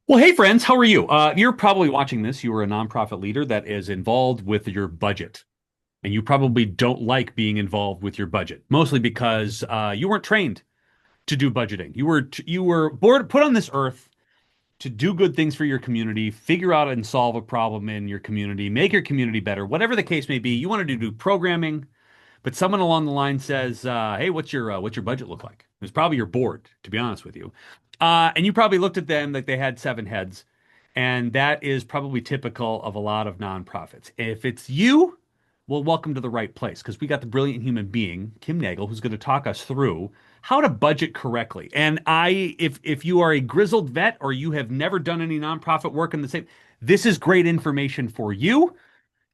Well, hey friends, how are you? You're probably watching this. You are a nonprofit leader that is involved with your budget, and you probably don't like being involved with your budget, mostly because you weren't trained to do budgeting. You were put on this earth to do good things for your community, figure out and solve a problem in your community, make your community better, whatever the case may be. You wanted to do programming, but someone along the line says, "Hey, what's your budget look like?" It was probably your board, to be honest with you, and you probably looked at them like they had seven heads, and that is probably typical of a lot of nonprofits. If it's you, well, welcome to the right place because we got the brilliant human being, Kim Nagle, who's going to talk us through how to budget correctly. And if you are a grizzled vet or you have never done any nonprofit work in the same, this is great information for you.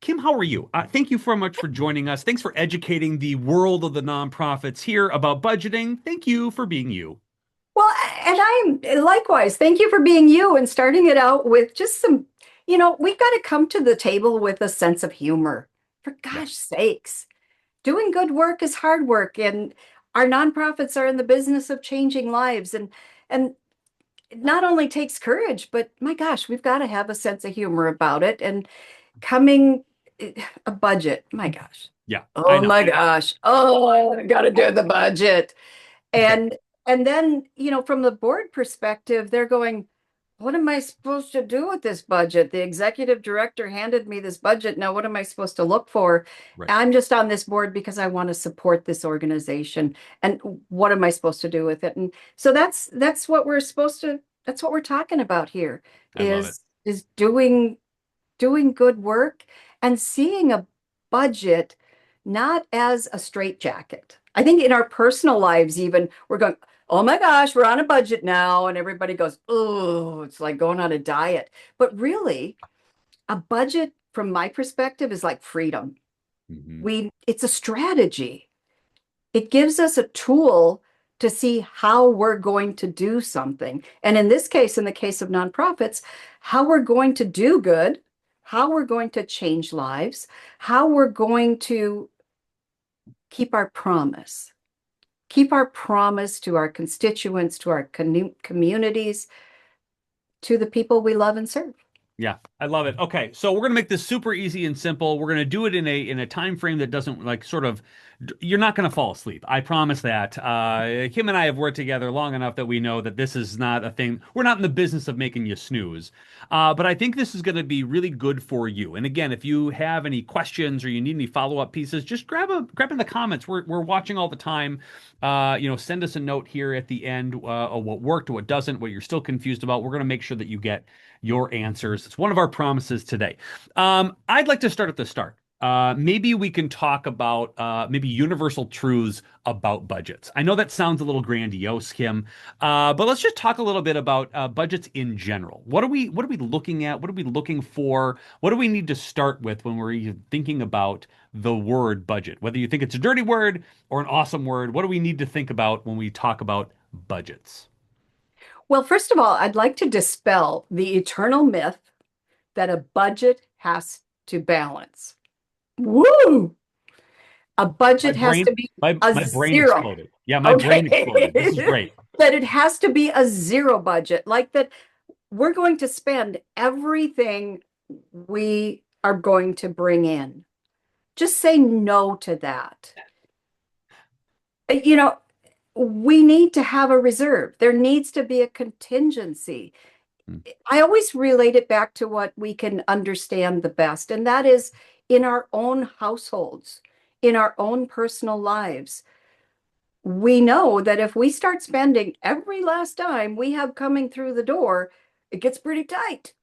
Kim, how are you? Thank you so much for joining us. Thanks for educating the world of the nonprofits here about budgeting. Thank you for being you. Well, and I'm likewise. Thank you for being you and starting it out with just we've got to come to the table with a sense of humor. For Yeah. gosh sakes, doing good work is hard work, and our nonprofits are in the business of changing lives. And it not only takes courage, but my gosh, we've got to have a sense of humor about it. And coming a budget, my gosh. Yeah, I Oh know. my gosh. Oh, I got to do the budget. Okay. And then, from the board perspective, they're going, what am I supposed to do with this budget? The executive director handed me this budget. Now, what am I supposed to look for? Right. I'm just on this board because I want to support this organization. And what am I supposed to do with it? And so that's what we're supposed to, that's what we're talking about here I love it. is doing good work and seeing a budget not as a straitjacket. I think in our personal lives, even we're going, oh my gosh, we're on a budget now. And everybody goes, oh, it's like going on a diet. But really, a budget, from my perspective, is like freedom. Hmm. It's a strategy. It gives us a tool to see how we're going to do something. And in this case, in the case of nonprofits, how we're going to do good, how we're going to change lives, how we're going to keep our promise, keep our promise to our constituents, to our communities, to the people we love and serve. Yeah, I love it. Okay, so we're gonna make this super easy and simple. We're gonna do it in a time frame that doesn't like sort of you're not gonna fall asleep. I promise that. Kim and I have worked together long enough that we know that this is not a thing. We're not in the business of making you snooze. But I think this is gonna be really good for you. And again, if you have any questions or you need any follow-up pieces, just grab in the comments. We're watching all the time. Send us a note here at the end of what worked, what doesn't, what you're still confused about. We're gonna make sure that you get your answers. It's one of our promises today. I'd like to start at the start. Maybe we can talk about maybe universal truths about budgets. I know that sounds a little grandiose, Kim, but let's just talk a little bit about budgets in general. What are we looking at? What are we looking for? What do we need to start with when we're even thinking about the word budget? Whether you think it's a dirty word or an awesome word, what do we need to think about when we talk about budgets? Well, first of all, I'd like to dispel the eternal myth that a budget has to balance. Woo! A My budget has brain, to be my a my brain zero. exploded. Yeah, my brain exploded. This is Okay. great. That it has to be a zero budget, like that we're going to spend everything we are going to bring in. Just say no to that. You know, we need to have a reserve. There needs to be a contingency. Hmm. I always relate it back to what we can understand the best, and that is in our own households, in our own personal lives. We know that if we start spending every last dime we have coming through the door, it gets pretty tight.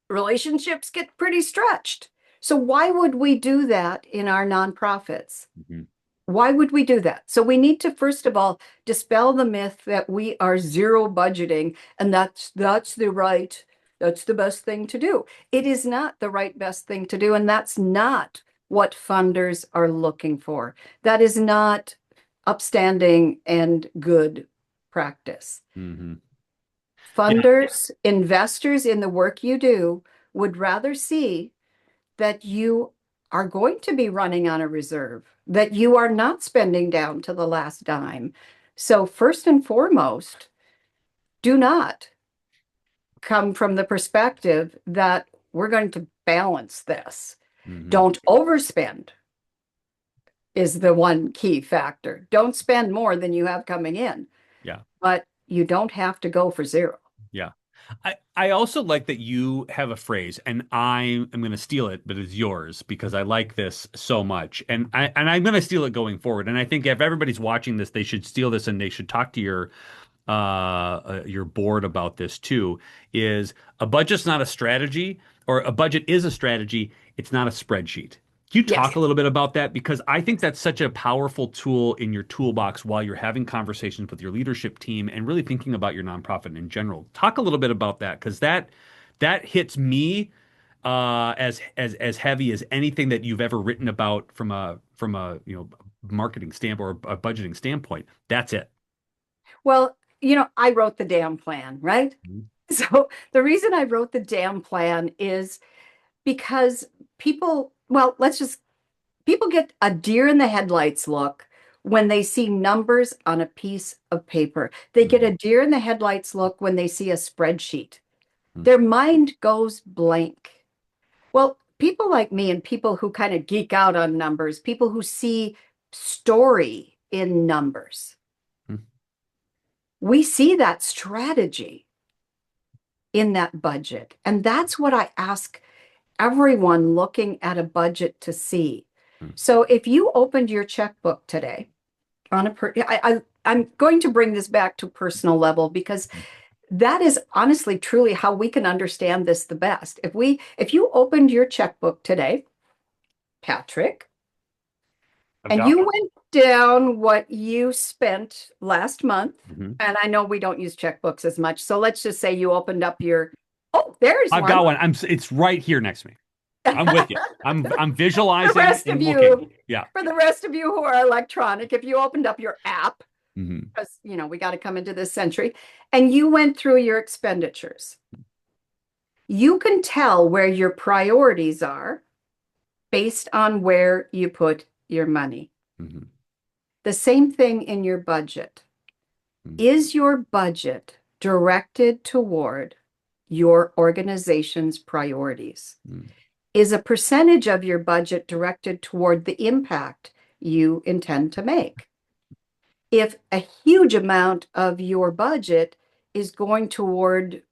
Relationships get pretty stretched. So, why would we do that in our nonprofits? Mhm. Why would we do that? So we need to first of all dispel the myth that we are zero budgeting and that's the best thing to do. It is not the right best thing to do, and that's not what funders are looking for. That is not upstanding and good practice. Mhm. Yeah, Funders, investors in the work you do would rather see that you are going to be running on a reserve, that you are not spending down to the last dime. So, first and foremost, do not come from the perspective that we're going to balance this. Hmm. Don't overspend is the one key factor. Don't spend more than you have coming in, Yeah. but you don't have to go for zero. Yeah. I also like that you have a phrase, and I am going to steal it, but it's yours because I like this so much, and I'm going to steal it going forward. And I think if everybody's watching this, they should steal this and they should talk to your board about this too. Is a budget's not a strategy, or a budget is a strategy. It's not a spreadsheet. Can you Yes. talk a little bit about that? Because I think that's such a powerful tool in your toolbox while you're having conversations with your leadership team and really thinking about your nonprofit in general. Talk a little bit about that because that hits me as heavy as anything that you've ever written about from a marketing standpoint or a budgeting standpoint. That's it. Well, I wrote the damn plan, right? Mhm. So the reason I wrote the damn plan is because well, people get a deer in the headlights look when they see numbers on a piece of paper. They get a Mhm. deer in the headlights look when they see a spreadsheet. Their mind goes blank. Well, people like me and people who kind of geek out on numbers, people who see story in numbers, Mhm. we see that strategy in that budget. And that's what I ask everyone looking at a budget to see. So if you opened your checkbook today on I'm going to bring this back to personal level because that is honestly, truly how we can understand this the best. If you opened your checkbook today, Patrick, I've and got you one. went down what you spent last month, Mhm. and I know we don't use checkbooks as much, so let's just say you opened up oh, there's I've one. got one. It's right here next to me. I'm with you. I'm The visualizing rest of and looking. you, Yeah. for the rest of you who are electronic, if you opened up your app, Hmm. because we got to come into this century, and you went through your expenditures, you can tell where your priorities are based on where you put your money. Hmm. The same thing in your budget. Is your budget directed toward your organization's priorities? Hmm. Is a percentage of your budget directed toward the impact you intend to make? If a huge amount of your budget is going toward,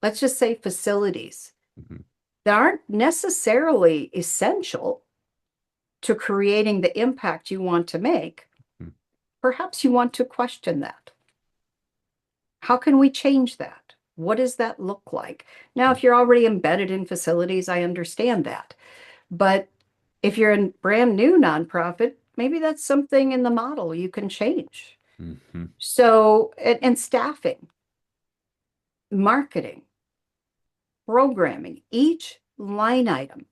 let's just say, facilities Hmm. that aren't necessarily essential to creating the impact you want to make, perhaps you want to question that. How can we change that? What does that look like? Now, if you're already embedded in facilities, I understand that. But if you're a brand new nonprofit, maybe that's something in the model you can change. Hmm. So, and staffing, marketing, programming, each line item,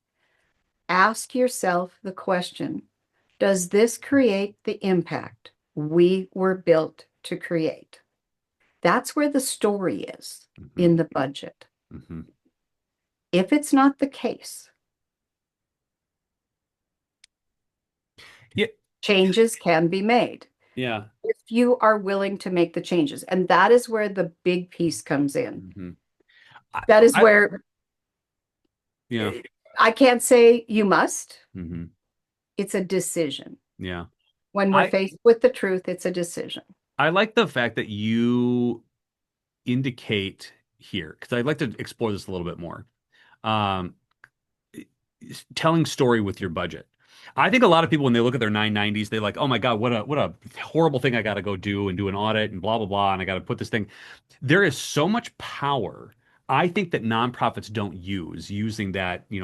ask yourself the question, does this create the impact we were built to create? That's where the story is Hmm. in the budget. Hmm. If it's not the case, Yeah. changes can be made Yeah. if you are willing to make the changes. And that is where the big piece comes in. Hmm. I, That is I where yeah. I can't say you must. Hmm. It's a decision. Yeah. When we're I faced with the truth, it's a decision. I like the fact that you indicate here because I'd like to explore this a little bit more. Um, Telling story with your budget. I think a lot of people when they look at their 990s, they like, oh my God, what a horrible thing I got to go do and do an audit and blah blah blah, and I got to put this thing. There is so much power. I think that nonprofits don't use using that, the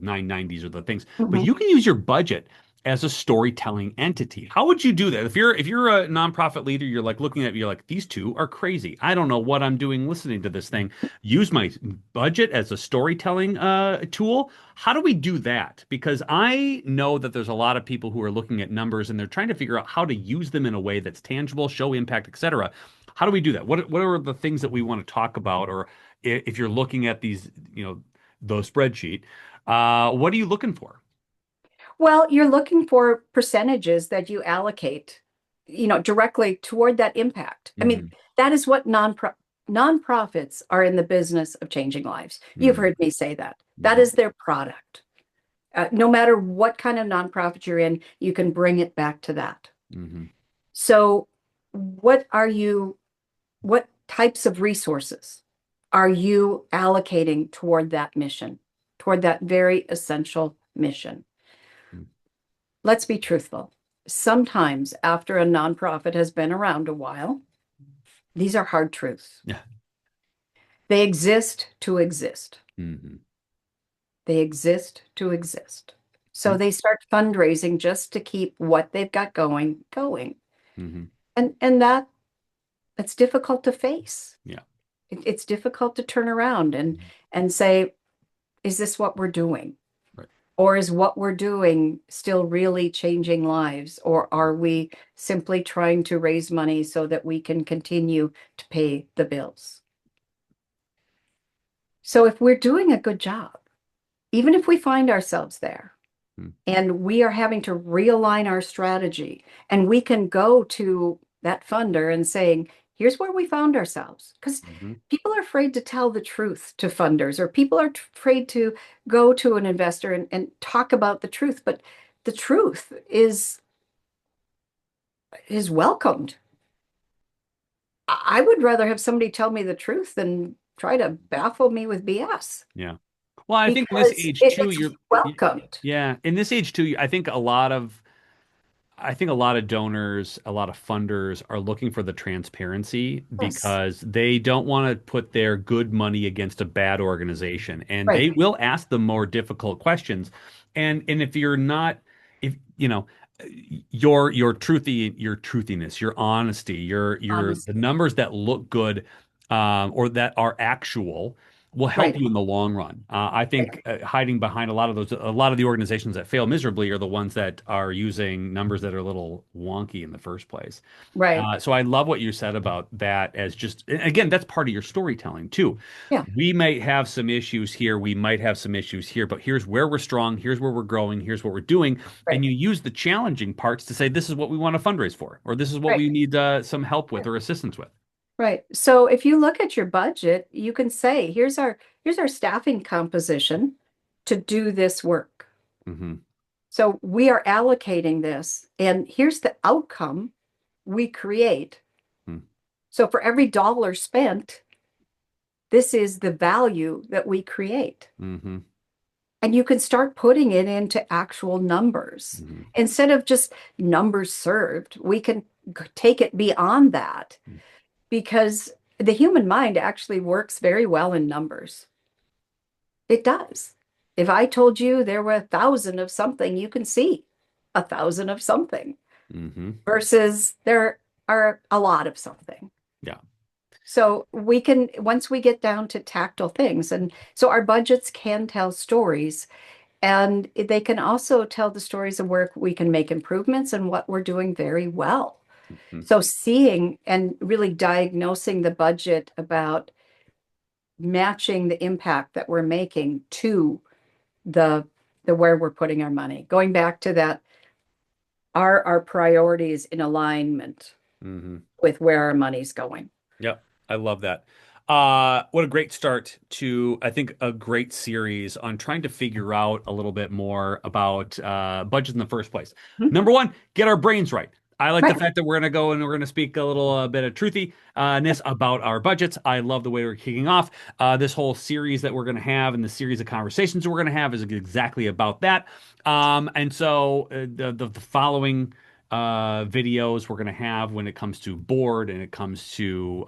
990s or the things, but Mhm. you can use your budget as a storytelling entity. How would you do that? If you're a nonprofit leader, you're like looking at it, you're like, these two are crazy. I don't know what I'm doing listening to this thing. Use my budget as a storytelling tool. How do we do that? Because I know that there's a lot of people who are looking at numbers and they're trying to figure out how to use them in a way that's tangible, show impact, etc. How do we do that? What are the things that we want to talk about? Or if you're looking at these, those spreadsheet, what are you looking for? Well, you're looking for percentages that you allocate, directly toward that impact. I mean, Hmm. that is what nonprofits are in the business of changing lives. You've Mm-hmm. heard me say that. That Mm-hmm. is their product. No matter what kind of nonprofit you're in, you can bring it back to that. Mm-hmm. So, what types of resources are you allocating toward that mission, toward that very essential mission? Let's be truthful. Sometimes, after a nonprofit has been around a while, these are hard truths. Yeah. They exist to exist. Mm-hmm. They exist to exist. So Mm-hmm. they start fundraising just to keep what they've got going. Mm-hmm. And that's difficult to face. Yeah. It's difficult to turn around and say, is this what we're doing? Right. Or is what we're doing still really changing lives? Or are we simply trying to raise money so that we can continue to pay the bills? So if we're doing a good job, even if we find ourselves there and we are having to realign our strategy, and we can go to that funder and saying, here's where we found ourselves. Because Mm-hmm. people are afraid to tell the truth to funders, or people are afraid to go to an investor and talk about the truth. But the truth is welcomed. I would rather have somebody tell me the truth than try to baffle me with BS, Yeah. Well, I think in this because age too, it's welcomed. yeah, in this age too, I think a lot of donors, a lot of funders are looking for the transparency Yes, because they don't want to put their good money against a bad organization. And right. they will ask the more difficult questions. And if you're not, if you know, your truthiness, your honesty, your the Honesty. numbers that look good, or that are actual will help Right, you in the long run. I right, think hiding behind a lot of the organizations that fail miserably are the ones that are using numbers that are a little wonky in the first place. right. So I love what you said about that as just, and again, that's part of your storytelling too. Yeah, We might have some issues here, we might have some issues here, but here's where we're strong, here's where we're growing, here's what we're doing. right, And you use the challenging parts to say, this is what we want to fundraise for, or this is what right, we need some help with or assistance with. right. So if you look at your budget, you can say, here's our staffing composition to do this work. Hmm. So we are allocating this, and here's the outcome we create. So for every dollar spent, this is the value that we create. Mm-hmm. And you can start putting it into actual numbers. Hmm. Instead of just numbers served, we can take it beyond that, because the human mind actually works very well in numbers. It does. If I told you there were 1,000 of something, you can see 1,000 of something Hmm. versus there are a lot of something. Yeah. So we can, once we get down to tactile things, and so our budgets can tell stories, and they can also tell the stories of where we can make improvements and what we're doing very well. Hmm. So seeing and really diagnosing the budget about matching the impact that we're making to the where we're putting our money. Going back to that, are our priorities in alignment Hmm. with where our money's going? Yep, I love that. What a great start to, I think, a great series on trying to figure out a little bit more about budgets in the first place. Mhm. Number one, get our brains right. I like the Right. fact that we're going to go and we're going to speak a little bit of truthiness about our budgets. I love the way we're kicking off. This whole series that we're going to have and the series of conversations we're going to have is exactly about that. And so the following videos we're going to have when it comes to board and it comes to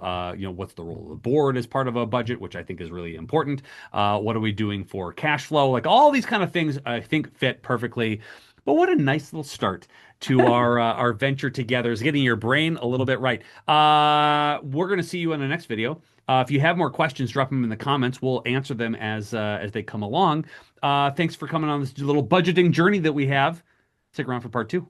what's the role of the board as part of a budget, which I think is really important. What are we doing for cash flow? Like all these kind of things I think fit perfectly. But what a nice little start to our venture together is getting your brain a little bit right. We're going to see you in the next video. If you have more questions, drop them in the comments. We'll answer them as they come along. Thanks for coming on this little budgeting journey that we have. Stick around for part two.